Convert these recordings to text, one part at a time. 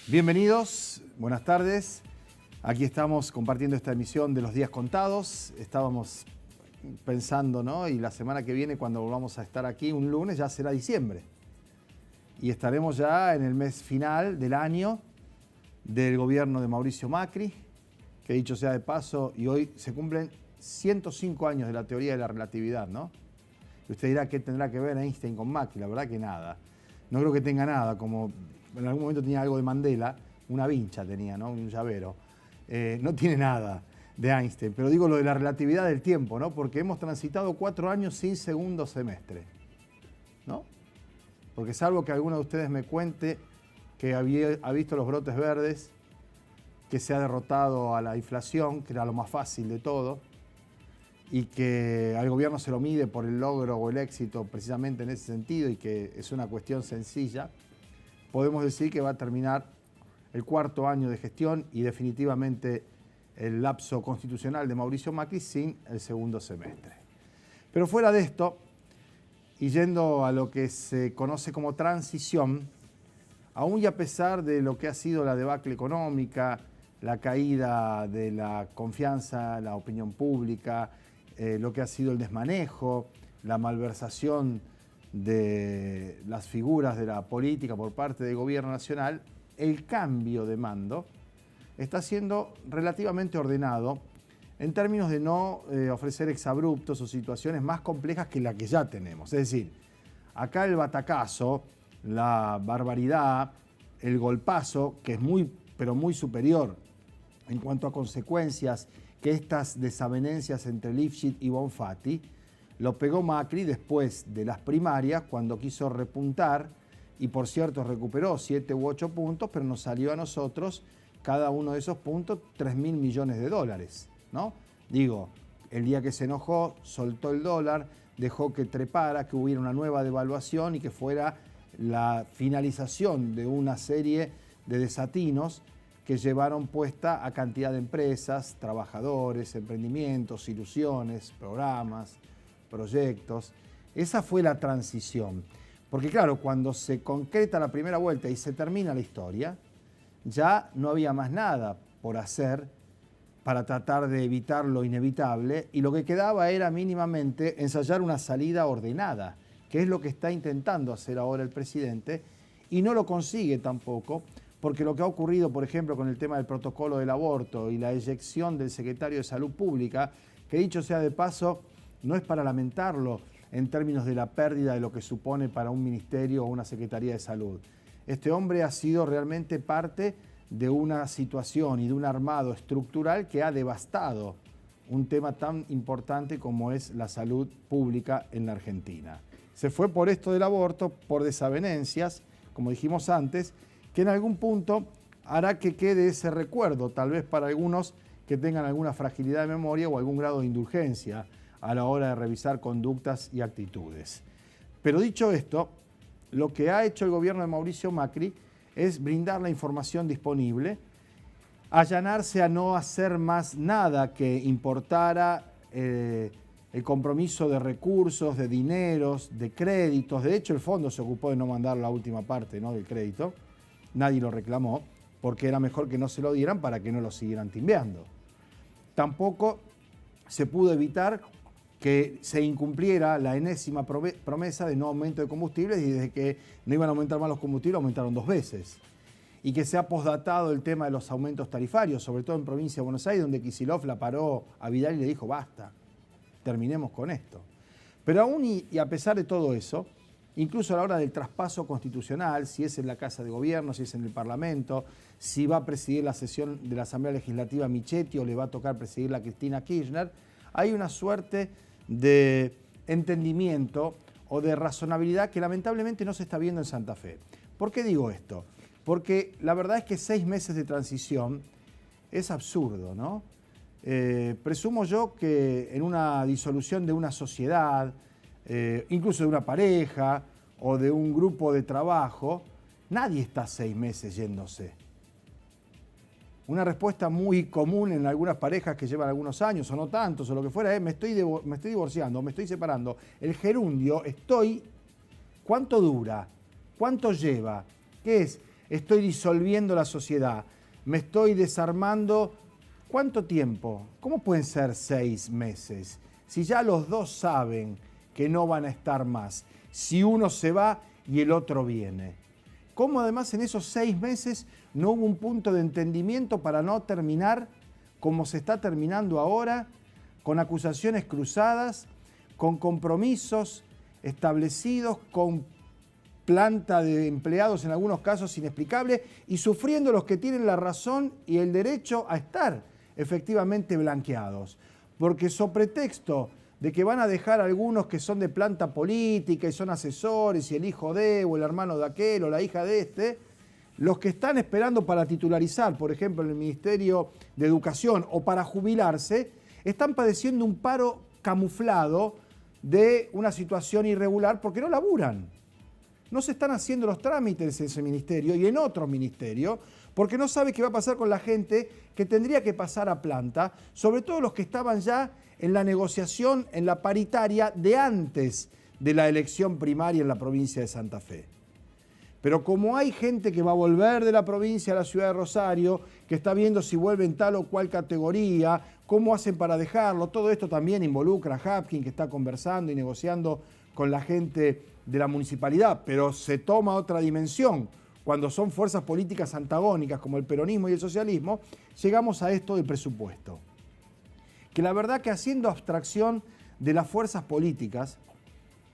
Bienvenidos, buenas tardes. Aquí estamos compartiendo esta emisión de Los Días Contados. Estábamos pensando, ¿no? Y la semana que viene, cuando volvamos a estar aquí, un lunes, ya será diciembre. Y estaremos ya en el mes final del año del gobierno de Mauricio Macri, que dicho sea de paso, y hoy se cumplen 105 años de la teoría de la relatividad, ¿no? Y usted dirá, ¿qué tendrá que ver Einstein con Macri? La verdad que nada. No creo que tenga nada, como en algún momento tenía algo de Mandela, una vincha tenía, ¿no? Un llavero. No tiene nada de Einstein, pero digo lo de la relatividad del tiempo, ¿no? Porque hemos transitado 4 años sin segundo semestre, ¿no? Porque salvo que alguno de ustedes me cuente que ha visto los brotes verdes, que se ha derrotado a la inflación, que era lo más fácil de todo, y que al gobierno se lo mide por el logro o el éxito precisamente en ese sentido y que es una cuestión sencilla, podemos decir que va a terminar el 4º año de gestión y definitivamente el lapso constitucional de Mauricio Macri sin el segundo semestre. Pero fuera de esto, y yendo a lo que se conoce como transición, aún y a pesar de lo que ha sido la debacle económica, la caída de la confianza, la opinión pública, lo que ha sido el desmanejo, la malversación de las figuras de la política por parte del gobierno nacional, el cambio de mando está siendo relativamente ordenado en términos de no ofrecer exabruptos o situaciones más complejas que la que ya tenemos. Es decir, acá el batacazo, la barbaridad, el golpazo, que es muy, pero muy superior en cuanto a consecuencias que estas desavenencias entre Lifshitz y Bonfatti, lo pegó Macri después de las primarias, cuando quiso repuntar, y por cierto recuperó 7 u 8 puntos, pero nos salió a nosotros, cada uno de esos puntos, 3.000 millones de dólares, ¿no? Digo, el día que se enojó, soltó el dólar, dejó que trepara, que hubiera una nueva devaluación y que fuera la finalización de una serie de desatinos que llevaron puesta a cantidad de empresas, trabajadores, emprendimientos, ilusiones, programas, proyectos. Esa fue la transición. Porque claro, cuando se concreta la primera vuelta y se termina la historia, ya no había más nada por hacer para tratar de evitar lo inevitable y lo que quedaba era mínimamente ensayar una salida ordenada, que es lo que está intentando hacer ahora el presidente y no lo consigue tampoco, porque lo que ha ocurrido, por ejemplo, con el tema del protocolo del aborto y la eyección del secretario de Salud Pública, que dicho sea de paso, no es para lamentarlo en términos de la pérdida de lo que supone para un ministerio o una secretaría de salud. Este hombre ha sido realmente parte de una situación y de un armado estructural que ha devastado un tema tan importante como es la salud pública en la Argentina. Se fue por esto del aborto, por desavenencias, como dijimos antes, que en algún punto hará que quede ese recuerdo, tal vez para algunos que tengan alguna fragilidad de memoria o algún grado de indulgencia a la hora de revisar conductas y actitudes. Pero dicho esto, lo que ha hecho el gobierno de Mauricio Macri es brindar la información disponible, allanarse a no hacer más nada que importara el compromiso de recursos, de dineros, de créditos. De hecho, el fondo se ocupó de no mandar la última parte, ¿no?, del crédito. Nadie lo reclamó, porque era mejor que no se lo dieran para que no lo siguieran timbeando. Tampoco se pudo evitar que se incumpliera la enésima promesa de no aumento de combustibles y desde que no iban a aumentar más los combustibles, aumentaron 2 veces. Y que se ha posdatado el tema de los aumentos tarifarios, sobre todo en provincia de Buenos Aires, donde Kicillof la paró a Vidal y le dijo, basta, terminemos con esto. Pero aún y a pesar de todo eso, incluso a la hora del traspaso constitucional, si es en la Casa de Gobierno, si es en el Parlamento, si va a presidir la sesión de la Asamblea Legislativa Michetti o le va a tocar presidirla Cristina Kirchner, hay una suerte de entendimiento o de razonabilidad que lamentablemente no se está viendo en Santa Fe. ¿Por qué digo esto? Porque la verdad es que 6 meses de transición es absurdo, ¿no? Presumo yo que en una disolución de una sociedad, incluso de una pareja o de un grupo de trabajo, nadie está 6 meses yéndose. Una respuesta muy común en algunas parejas que llevan algunos años o no tantos o lo que fuera es me estoy divorciando, me estoy separando. El gerundio, estoy, ¿cuánto dura? ¿Cuánto lleva? ¿Qué es? estoy disolviendo la sociedad, me estoy desarmando. ¿Cuánto tiempo? ¿Cómo pueden ser 6 meses? Si ya los dos saben que no van a estar más, si uno se va y el otro viene. ¿Cómo además en esos 6 meses no hubo un punto de entendimiento para no terminar como se está terminando ahora, con acusaciones cruzadas, con compromisos establecidos, con planta de empleados en algunos casos inexplicables y sufriendo los que tienen la razón y el derecho a estar efectivamente blanqueados? Porque sobre pretexto de que van a dejar algunos que son de planta política y son asesores y el hijo de o el hermano de aquel o la hija de este, los que están esperando para titularizar, por ejemplo, en el Ministerio de Educación o para jubilarse, están padeciendo un paro camuflado de una situación irregular porque no laburan. No se están haciendo los trámites en ese ministerio y en otro ministerio porque no sabe qué va a pasar con la gente que tendría que pasar a planta, sobre todo los que estaban ya en la negociación, en la paritaria de antes de la elección primaria en la provincia de Santa Fe. Pero como hay gente que va a volver de la provincia a la ciudad de Rosario, que está viendo si vuelve en tal o cual categoría, cómo hacen para dejarlo, todo esto también involucra a Hapkin, que está conversando y negociando con la gente de la municipalidad, pero se toma otra dimensión. Cuando son fuerzas políticas antagónicas como el peronismo y el socialismo, llegamos a esto del presupuesto. Que la verdad que haciendo abstracción de las fuerzas políticas,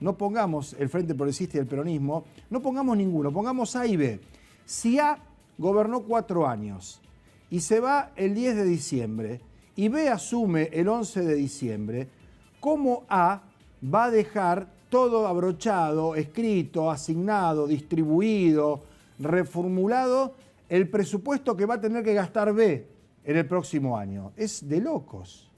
no pongamos el Frente Progresista y el peronismo, no pongamos ninguno, pongamos A y B. Si A gobernó 4 años y se va el 10 de diciembre y B asume el 11 de diciembre, ¿cómo A va a dejar todo abrochado, escrito, asignado, distribuido, reformulado el presupuesto que va a tener que gastar B en el próximo año? Es de locos.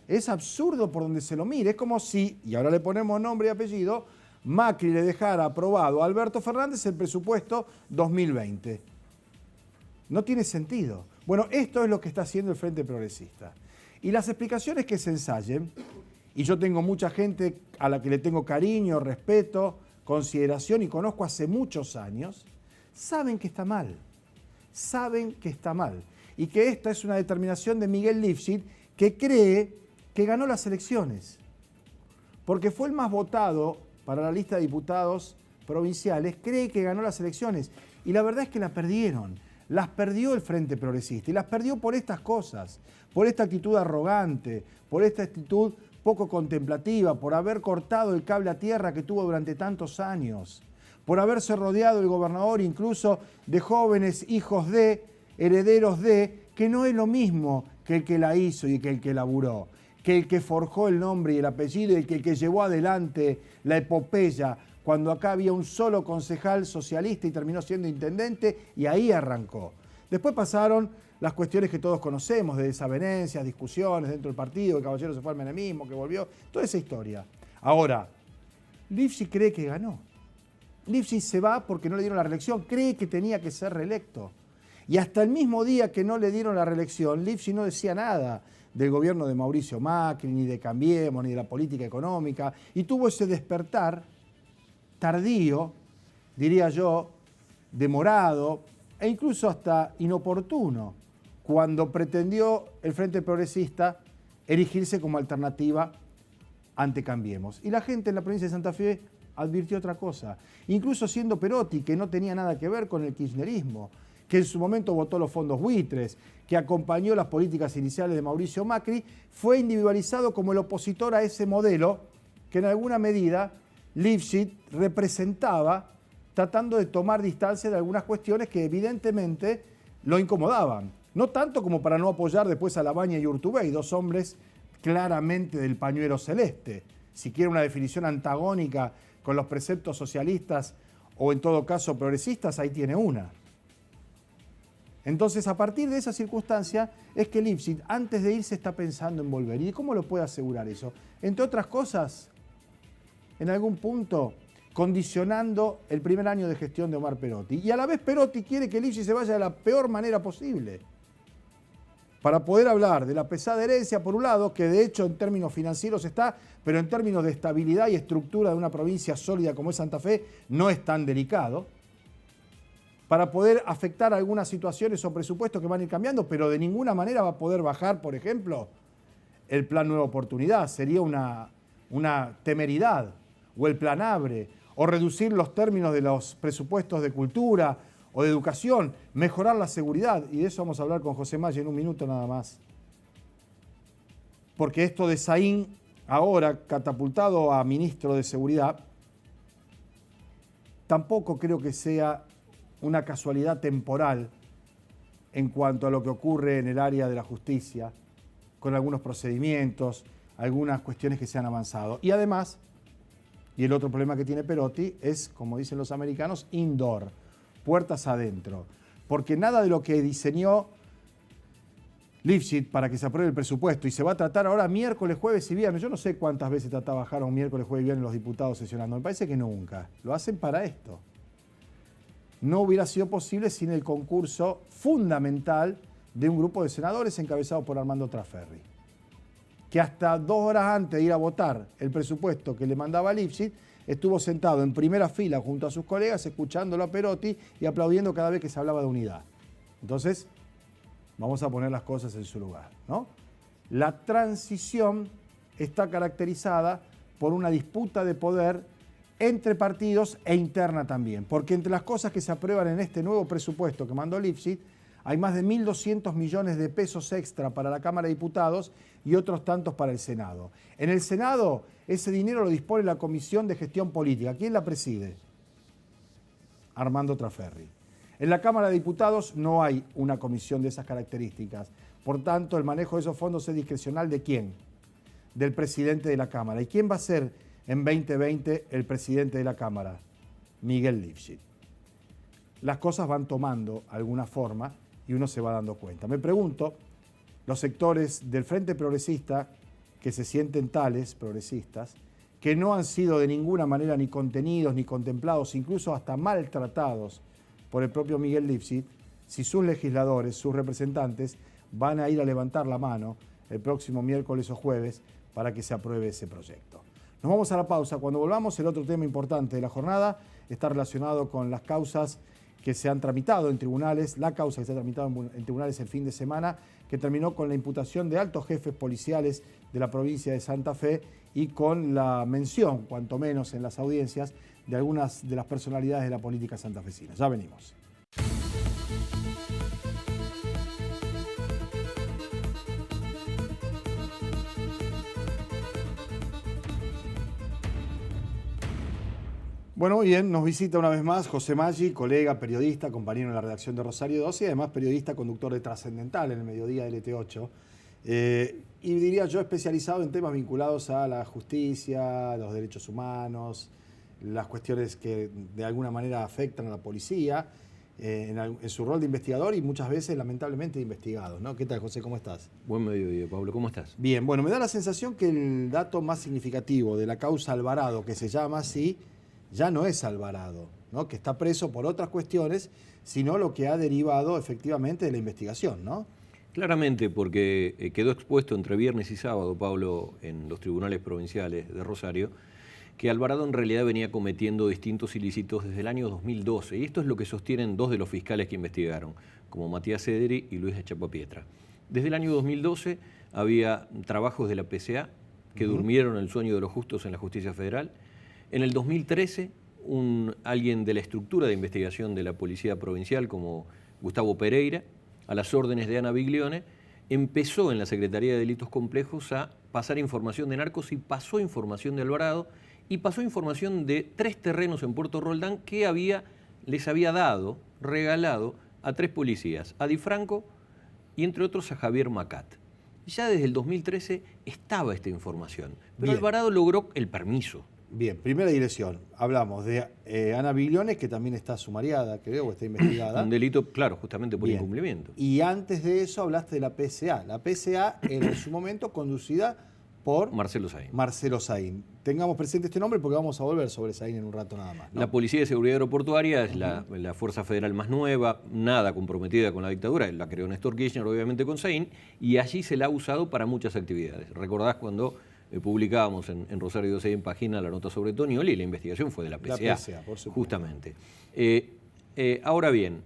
Es absurdo por donde se lo mire. Es como si, y ahora le ponemos nombre y apellido, Macri le dejara aprobado a Alberto Fernández el presupuesto 2020. No tiene sentido. Bueno, esto es lo que está haciendo el Frente Progresista. Y las explicaciones que se ensayen, y yo tengo mucha gente a la que le tengo cariño, respeto, consideración y conozco hace muchos años, saben que está mal. Saben que está mal. Y que esta es una determinación de Miguel Lifschit, que cree que ganó las elecciones, porque fue el más votado para la lista de diputados provinciales, cree que ganó las elecciones. Y la verdad es que la perdieron. Las perdió el Frente Progresista y las perdió por estas cosas, por esta actitud arrogante, por esta actitud poco contemplativa, por haber cortado el cable a tierra que tuvo durante tantos años, por haberse rodeado el gobernador incluso de jóvenes hijos de, herederos de, que no es lo mismo que el que la hizo y que el que laburó, que el que forjó el nombre y el apellido y el que llevó adelante la epopeya, cuando acá había un solo concejal socialista y terminó siendo intendente y ahí arrancó. Después pasaron las cuestiones que todos conocemos, de desavenencias, discusiones dentro del partido, que Caballero se fue al menemismo, que volvió, toda esa historia. Ahora, Lifschit cree que ganó. Lifschit se va porque no le dieron la reelección, cree que tenía que ser reelecto. Y hasta el mismo día que no le dieron la reelección, Lifschit no decía nada del gobierno de Mauricio Macri, ni de Cambiemos, ni de la política económica, y tuvo ese despertar tardío, diría yo, demorado, e incluso hasta inoportuno, cuando pretendió el Frente Progresista erigirse como alternativa ante Cambiemos. Y la gente en la provincia de Santa Fe advirtió otra cosa, incluso siendo Perotti, que no tenía nada que ver con el kirchnerismo, que en su momento votó los fondos buitres, que acompañó las políticas iniciales de Mauricio Macri, fue individualizado como el opositor a ese modelo que en alguna medida Lifschit representaba, tratando de tomar distancia de algunas cuestiones que evidentemente lo incomodaban. No tanto como para no apoyar después a Labaña y Urtubey, dos hombres claramente del pañuelo celeste. Si quiere una definición antagónica con los preceptos socialistas o en todo caso progresistas, ahí tiene una. Entonces, a partir de esa circunstancia, es que Lifschit, antes de irse, está pensando en volver. ¿Y cómo lo puede asegurar eso? Entre otras cosas, en algún punto, condicionando el primer año de gestión de Omar Perotti. Y a la vez Perotti quiere que Lifschit se vaya de la peor manera posible. Para poder hablar de la pesada herencia, por un lado, que de hecho en términos financieros está, pero en términos de estabilidad y estructura de una provincia sólida como es Santa Fe, no es tan delicado. para poder afectar algunas situaciones o presupuestos que van a ir cambiando, pero de ninguna manera va a poder bajar, por ejemplo, el plan Nueva Oportunidad. Sería una temeridad. O el plan ABRE, o reducir los términos de los presupuestos de cultura o de educación, mejorar la seguridad. Y de eso vamos a hablar con José Maggi en un minuto nada más. Porque esto de Saín, ahora catapultado a ministro de Seguridad, tampoco creo que sea una casualidad temporal en cuanto a lo que ocurre en el área de la justicia, con algunos procedimientos, algunas cuestiones que se han avanzado. Y además, y el otro problema que tiene Perotti es, como dicen los americanos, indoor, puertas adentro. Porque nada de lo que diseñó Lifshitz para que se apruebe el presupuesto, y se va a tratar ahora miércoles, jueves y viernes. Yo no sé cuántas veces trabajaron miércoles, jueves y viernes los diputados sesionando. Me parece que nunca. Lo hacen para esto. No hubiera sido posible sin el concurso fundamental de un grupo de senadores encabezado por Armando Trasferri, que hasta 2 horas antes de ir a votar el presupuesto que le mandaba Lifshitz, estuvo sentado en primera fila junto a sus colegas, escuchándolo a Perotti y aplaudiendo cada vez que se hablaba de unidad. Entonces, vamos a poner las cosas en su lugar, ¿no? La transición está caracterizada por una disputa de poder entre partidos e interna también, porque entre las cosas que se aprueban en este nuevo presupuesto que mandó Lifshitz, hay más de 1.200 millones de pesos extra para la Cámara de Diputados y otros tantos para el Senado. En el Senado, ese dinero lo dispone la Comisión de Gestión Política. ¿Quién la preside? Armando Trasferri. En la Cámara de Diputados no hay una comisión de esas características. Por tanto, el manejo de esos fondos es discrecional ¿de quién? Del presidente de la Cámara. ¿Y quién va a ser en 2020 el presidente de la Cámara? Miguel Lifshitz. Las cosas van tomando alguna forma y uno se va dando cuenta. Me pregunto, los sectores del Frente Progresista, que se sienten tales, progresistas, que no han sido de ninguna manera ni contenidos, ni contemplados, incluso hasta maltratados por el propio Miguel Lifshitz, si sus legisladores, sus representantes, van a ir a levantar la mano el próximo miércoles o jueves para que se apruebe ese proyecto. Nos vamos a la pausa. Cuando volvamos, el otro tema importante de la jornada está relacionado con las causas que se han tramitado en tribunales, la causa que se ha tramitado en tribunales el fin de semana, que terminó con la imputación de altos jefes policiales de la provincia de Santa Fe y con la mención, cuanto menos en las audiencias, de algunas de las personalidades de la política santafesina. Ya venimos. Bueno, bien, nos visita una vez más José Maggi, colega, periodista, compañero en la redacción de Rosario 12 y además periodista, conductor de Trascendental en el mediodía del LT8. Y diría yo especializado en temas vinculados a la justicia, los derechos humanos, las cuestiones que de alguna manera afectan a la policía, en su rol de investigador y muchas veces lamentablemente de investigado, ¿no? ¿Qué tal, José? ¿Cómo estás? Buen mediodía, Pablo. ¿Cómo estás? Bien, bueno, me da la sensación que el dato más significativo de la causa Alvarado, que se llama así, ya no es Alvarado, ¿no? Que está preso por otras cuestiones, sino lo que ha derivado efectivamente de la investigación, ¿no? Claramente, porque quedó expuesto entre viernes y sábado, Pablo, en los tribunales provinciales de Rosario, que Alvarado en realidad venía cometiendo distintos ilícitos desde el año 2012. Y esto es lo que sostienen 2 de los fiscales que investigaron, como Matías Cedri y Luis Echapapietra. Desde el año 2012 había trabajos de la PCA que durmieron el sueño de los justos en la justicia federal. En el 2013, alguien de la estructura de investigación de la Policía Provincial, como Gustavo Pereira, a las órdenes de Ana Biglione, empezó en la Secretaría de Delitos Complejos a pasar información de narcos y pasó información de Alvarado y pasó información de 3 terrenos en Puerto Roldán que les había dado, regalado a 3 policías, a Di Franco y entre otros a Javier Macat. Ya desde el 2013 estaba esta información, pero Bien. Alvarado logró el permiso. Bien, primera dirección. Hablamos de Ana Biglione, que también está sumariada, creo, o está investigada. Un delito, claro, justamente por Bien. incumplimiento. Y antes de eso hablaste de la PCA. La PCA era en su momento conducida por Marcelo Saín. Marcelo Saín. Tengamos presente este nombre porque vamos a volver sobre Saín en un rato nada más, ¿no? La Policía de Seguridad Aeroportuaria es la fuerza federal más nueva, nada comprometida con la dictadura, la creó Néstor Kirchner, obviamente con Saín, y allí se la ha usado para muchas actividades. ¿Recordás cuando publicábamos en Rosario 12 en página la nota sobre Tonioli y la investigación fue de la PCA? La PCA, por supuesto. Justamente. Ahora bien,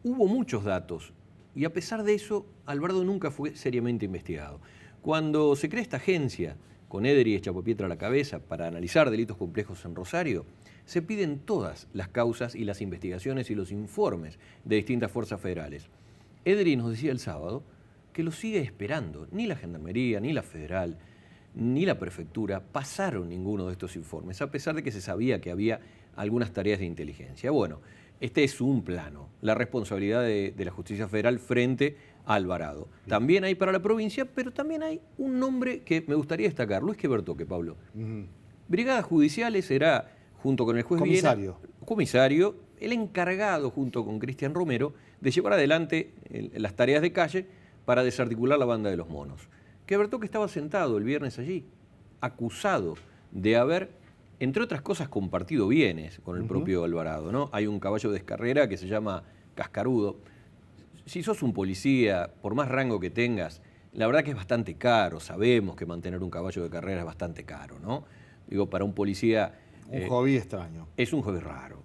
hubo muchos datos y a pesar de eso, Alvarado nunca fue seriamente investigado. Cuando se crea esta agencia, con Eder y Echapopietra a la cabeza, para analizar delitos complejos en Rosario, se piden todas las causas y las investigaciones y los informes de distintas fuerzas federales. Ederi nos decía el sábado que lo sigue esperando. Ni la Gendarmería, ni la Federal, ni la Prefectura pasaron ninguno de estos informes, a pesar de que se sabía que había algunas tareas de inteligencia. Bueno, este es un plano, la responsabilidad de la Justicia Federal frente a Alvarado. También hay para la provincia, pero también hay un nombre que me gustaría destacar, Luis Quebertoque, Pablo. Brigadas Judiciales será, junto con el juez comisario, el encargado, junto con Cristian Romero, de llevar adelante las tareas de calle para desarticular la banda de los monos. Quebertoque estaba sentado el viernes allí, acusado de haber, entre otras cosas, compartido bienes con el propio Alvarado, ¿no? Hay un caballo de carrera que se llama Cascarudo. Si sos un policía, por más rango que tengas, la verdad que es bastante caro. Sabemos que mantener un caballo de carrera es bastante caro, ¿no? Digo, para un policía... Un hobby extraño. Es un hobby raro.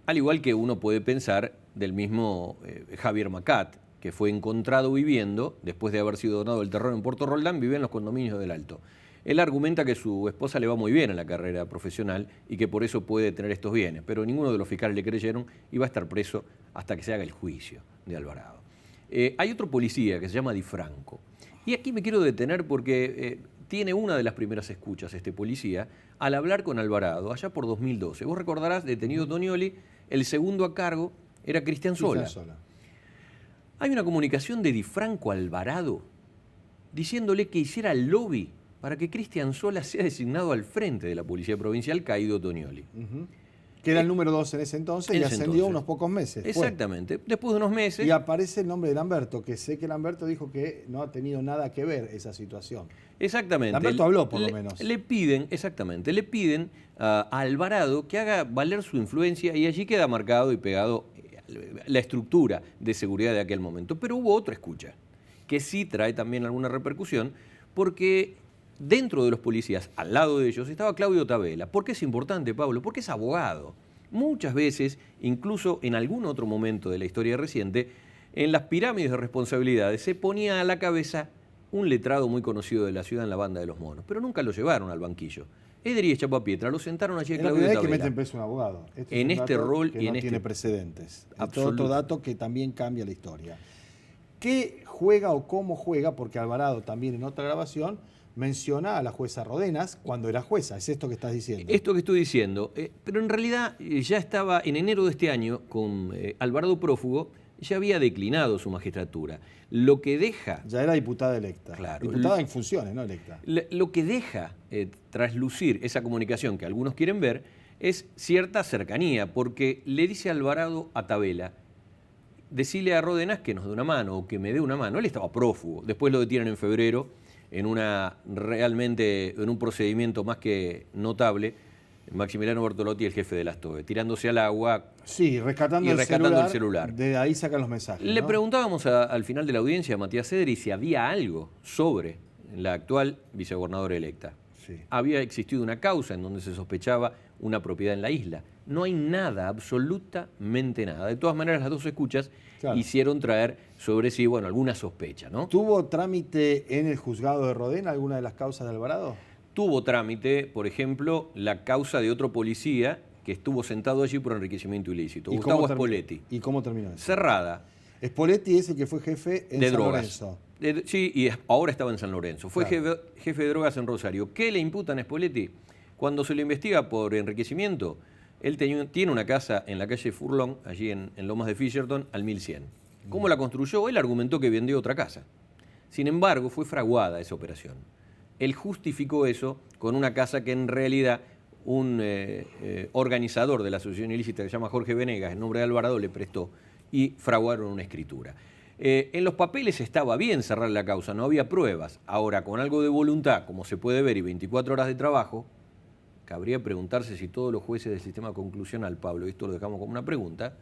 Al igual que uno puede pensar del mismo Javier Macat, que fue encontrado viviendo, después de haber sido donado del terror en Puerto Roldán, vivía en los condominios del Alto. Él argumenta que su esposa le va muy bien en la carrera profesional y que por eso puede tener estos bienes, pero ninguno de los fiscales le creyeron y va a estar preso hasta que se haga el juicio de Alvarado. Hay otro policía que se llama Di Franco. Y aquí me quiero detener porque tiene una de las primeras escuchas este policía al hablar con Alvarado, allá por 2012. Vos recordarás, detenido Tonioli, el segundo a cargo era Cristian Sola. Hay una comunicación de Di Franco a Alvarado diciéndole que hiciera el lobby para que Cristian Sola sea designado al frente de la Policía Provincial, caído Tonioli. Que era el número 2 en ese entonces y ascendió unos pocos meses. Exactamente, después de unos meses. Y aparece el nombre de Lamberto, que sé que Lamberto dijo que no ha tenido nada que ver esa situación. Exactamente. Lamberto habló por lo menos. Le piden a Alvarado que haga valer su influencia y allí queda marcado y pegado la estructura de seguridad de aquel momento. Pero hubo otra escucha, que sí trae también alguna repercusión, porque dentro de los policías, al lado de ellos, estaba Claudio Tabela. ¿Por qué es importante, Pablo? Porque es abogado. Muchas veces, incluso en algún otro momento de la historia reciente, en las pirámides de responsabilidades se ponía a la cabeza un letrado muy conocido de la ciudad en la banda de los monos, pero nunca lo llevaron al banquillo. Eder y Echapopietra lo sentaron allí a Claudio Tabela. Es la primera vez que meten preso a un abogado. En este rol que y en no este... tiene precedentes. Otro dato que también cambia la historia. ¿Qué juega o cómo juega? Porque Alvarado también en otra grabación menciona a la jueza Rodenas cuando era jueza. ¿Es esto que estás diciendo? Esto que estoy diciendo. Pero en realidad ya estaba en enero de este año con Alvarado prófugo, ya había declinado su magistratura. Lo que deja... Ya era diputada electa. Claro. Diputada en funciones, no electa. Lo que deja traslucir esa comunicación que algunos quieren ver es cierta cercanía, porque le dice Alvarado a Tabela, decile a Rodenas que nos dé una mano o que me dé una mano. Él estaba prófugo. Después lo detienen en febrero en un procedimiento más que notable, Maximiliano Bertolotti, el jefe de las TOE, tirándose al agua. Sí, rescatando el celular. De ahí sacan los mensajes. Le preguntábamos al final de la audiencia a Matías Ederi si había algo sobre la actual vicegobernadora electa. Sí. Había existido una causa en donde se sospechaba una propiedad en la isla. No hay nada, absolutamente nada. De todas maneras, las dos escuchas hicieron traer sobre sí, bueno, alguna sospecha, ¿no? ¿Tuvo trámite en el juzgado de Rodén alguna de las causas de Alvarado? Tuvo trámite, por ejemplo, la causa de otro policía que estuvo sentado allí por enriquecimiento ilícito, Gustavo Spoletti. ¿Y cómo terminó eso? Cerrada. Spoletti es el que fue jefe en San Lorenzo. Sí, y ahora estaba en San Lorenzo. Fue jefe de drogas en Rosario. ¿Qué le imputan a Spoletti? Cuando se lo investiga por enriquecimiento, él tiene una casa en la calle Furlong, allí en Lomas de Fisherton, al 1100. ¿Cómo la construyó? Él argumentó que vendió otra casa. Sin embargo, fue fraguada esa operación. Él justificó eso con una casa que en realidad un organizador de la asociación ilícita que se llama Jorge Venegas, en nombre de Alvarado, le prestó y fraguaron una escritura. En los papeles estaba bien cerrar la causa, no había pruebas. Ahora, con algo de voluntad, como se puede ver, y 24 horas de trabajo, cabría preguntarse si todos los jueces del sistema conclusional, Pablo, y esto lo dejamos como una pregunta,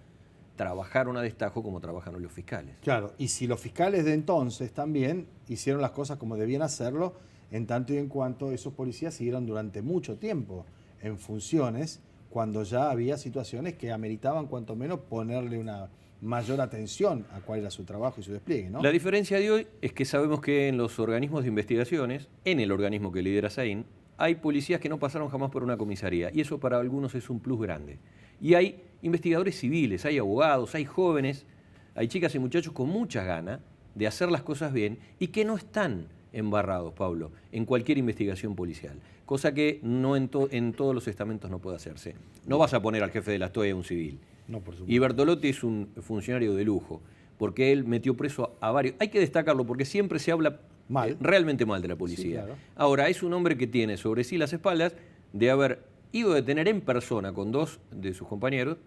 trabajaron a destajo como trabajaron los fiscales. Claro, y si los fiscales de entonces también hicieron las cosas como debían hacerlo, en tanto y en cuanto esos policías siguieron durante mucho tiempo en funciones, cuando ya había situaciones que ameritaban cuanto menos ponerle una mayor atención a cuál era su trabajo y su despliegue, ¿no? La diferencia de hoy es que sabemos que en los organismos de investigaciones, en el organismo que lidera Saín, hay policías que no pasaron jamás por una comisaría, y eso para algunos es un plus grande. Y hay investigadores civiles, hay abogados, hay jóvenes, hay chicas y muchachos con muchas ganas de hacer las cosas bien y que no están embarrados, Pablo, en cualquier investigación policial, cosa que no en todos los estamentos no puede hacerse. No vas a poner al jefe de la STOE a un civil. No, por supuesto. Y Bertolotti es un funcionario de lujo, porque él metió preso a varios. Hay que destacarlo porque siempre se habla mal, realmente mal de la policía. Sí, claro. Ahora, es un hombre que tiene sobre sí las espaldas de haber ido a detener en persona con 2 de sus compañeros,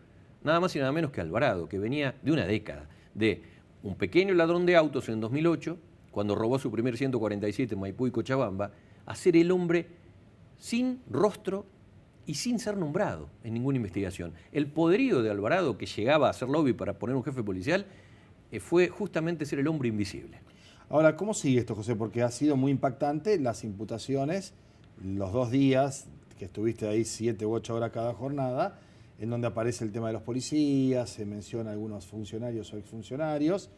nada más y nada menos que Alvarado, que venía de una década, de un pequeño ladrón de autos en 2008, cuando robó su primer 147 en Maipú y Cochabamba, a ser el hombre sin rostro y sin ser nombrado en ninguna investigación. El poderío de Alvarado, que llegaba a hacer lobby para poner un jefe policial, fue justamente ser el hombre invisible. Ahora, ¿cómo sigue esto, José? Porque ha sido muy impactante las imputaciones, los 2 días que estuviste ahí 7 u 8 horas cada jornada, en donde aparece el tema de los policías, se menciona algunos funcionarios o exfuncionarios.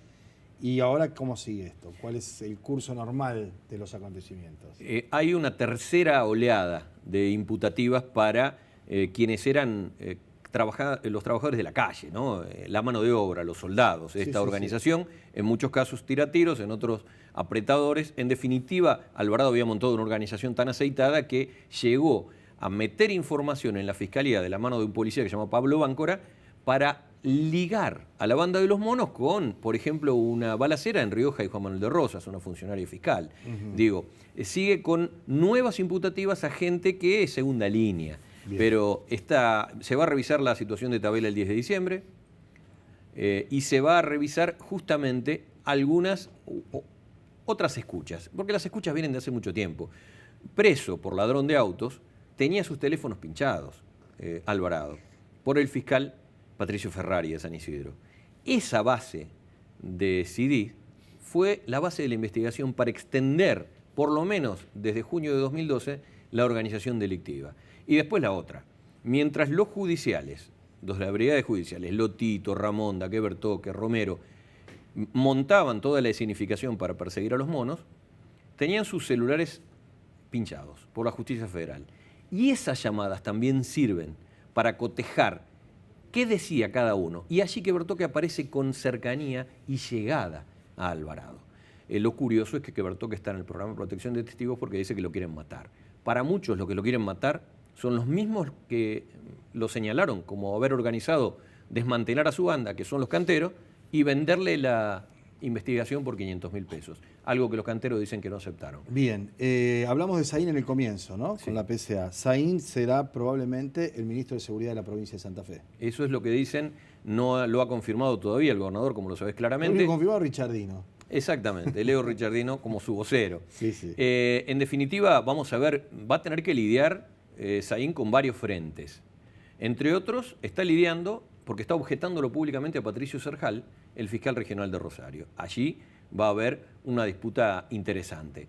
¿Y ahora cómo sigue esto? ¿Cuál es el curso normal de los acontecimientos? Hay una tercera oleada de imputativas para quienes eran los trabajadores de la calle, ¿no? La mano de obra, los soldados de esta organización, en muchos casos tiratiros, en otros apretadores. En definitiva, Alvarado había montado una organización tan aceitada que llegó a meter información en la fiscalía de la mano de un policía que se llama Pablo Báncora para ligar a la banda de los monos con, por ejemplo, una balacera en Rioja y Juan Manuel de Rosas, una funcionaria fiscal. Digo, sigue con nuevas imputativas a gente que es segunda línea. Bien. Pero se va a revisar la situación de Tabela el 10 de diciembre y se va a revisar justamente algunas otras escuchas, porque las escuchas vienen de hace mucho tiempo. Preso por ladrón de autos, tenía sus teléfonos pinchados, Alvarado, por el fiscal Patricio Ferrari de San Isidro. Esa base de CD fue la base de la investigación para extender, por lo menos desde junio de 2012, la organización delictiva. Y después la otra. Mientras los judiciales, los de las brigades judiciales, Lotito, Ramonda, Quebertoque, Romero, montaban toda la escenificación para perseguir a los monos, tenían sus celulares pinchados por la justicia federal. Y esas llamadas también sirven para cotejar qué decía cada uno. Y allí Quebertoque aparece con cercanía y llegada a Alvarado. Lo curioso es que Quebertoque está en el programa de protección de testigos porque dice que lo quieren matar. Para muchos los que lo quieren matar son los mismos que lo señalaron como haber organizado desmantelar a su banda, que son los canteros, y venderle la investigación por 500.000 pesos. Algo que los canteros dicen que no aceptaron. Bien, hablamos de Saín en el comienzo, ¿no? Sí. Con la PCA. Saín será probablemente el ministro de Seguridad de la provincia de Santa Fe. Eso es lo que dicen, no lo ha confirmado todavía el gobernador, como lo sabés claramente. Lo confirmado Richardino. Exactamente, Leo Richardino como su vocero. Sí, sí. En definitiva, vamos a ver, va a tener que lidiar Saín con varios frentes. Entre otros, está lidiando, porque está objetándolo públicamente a Patricio Serjal, el fiscal regional de Rosario. Allí va a haber una disputa interesante.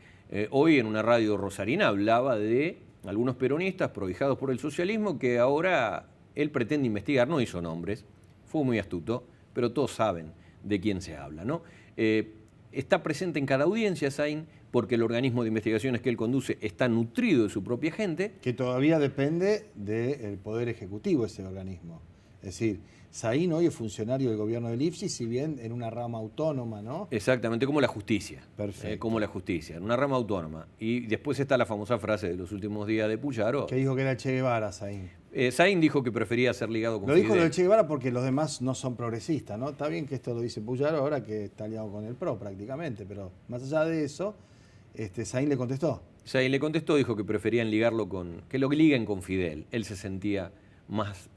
Hoy en una radio rosarina hablaba de algunos peronistas prohijados por el socialismo que ahora él pretende investigar, no hizo nombres, fue muy astuto, pero todos saben de quién se habla, ¿no? Está presente en cada audiencia Saín porque el organismo de investigaciones que él conduce está nutrido de su propia gente. Que todavía depende del Poder Ejecutivo ese organismo. Es decir, Saín hoy es funcionario del gobierno del IFSI, si bien en una rama autónoma, ¿no? Exactamente, como la justicia. Perfecto. Como la justicia, en una rama autónoma. Y después está la famosa frase de los últimos días de Puyaro. Que dijo que era el Che Guevara, Saín. Saín dijo que prefería ser ligado con Fidel. Lo dijo del Che Guevara porque los demás no son progresistas, ¿no? Está bien que esto lo dice Puyaro ahora que está aliado con el PRO prácticamente, pero más allá de eso, Saín le contestó. Saín le contestó, dijo que preferían ligarlo que lo liguen con Fidel. Él se sentía más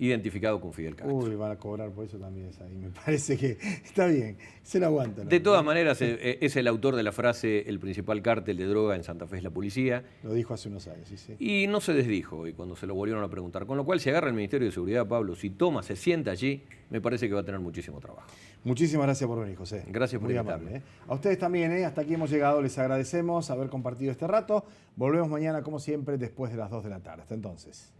identificado con Fidel Castro. Uy, van a cobrar por eso también Saín. Me parece que está bien, se lo aguanta. De todas maneras, es el autor de la frase el principal cártel de droga en Santa Fe es la policía. Lo dijo hace unos años, sí, sí. Y no se desdijo hoy cuando se lo volvieron a preguntar. Con lo cual, si agarra el Ministerio de Seguridad, Pablo, si toma, se sienta allí, me parece que va a tener muchísimo trabajo. Muchísimas gracias por venir, José. Gracias por invitarme. Amable, ¿eh? A ustedes también, hasta aquí hemos llegado. Les agradecemos haber compartido este rato. Volvemos mañana, como siempre, después de las 2 de la tarde. Hasta entonces.